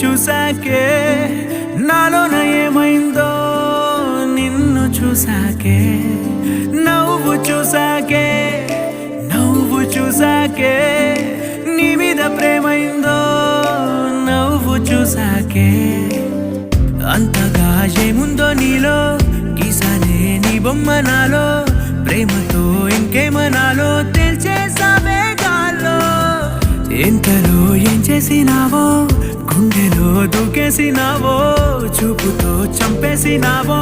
చూసాకే నాలోన ఏమైందో నిన్ను చూసాకే నవ్వు చూసాకే నీ మీద ప్రేమైందో నవ్వు చూసాకే అంతగా ఏముందో నీలో గీసానే నీ బొమ్మ నాలో ప్రేమతో ఇంకేమనాలో తెలిచేసావే గాల్లో ఎంతలో ఏం చేసినావో గుండెలో దూకేసినావో చూపుతో చంపేసినావో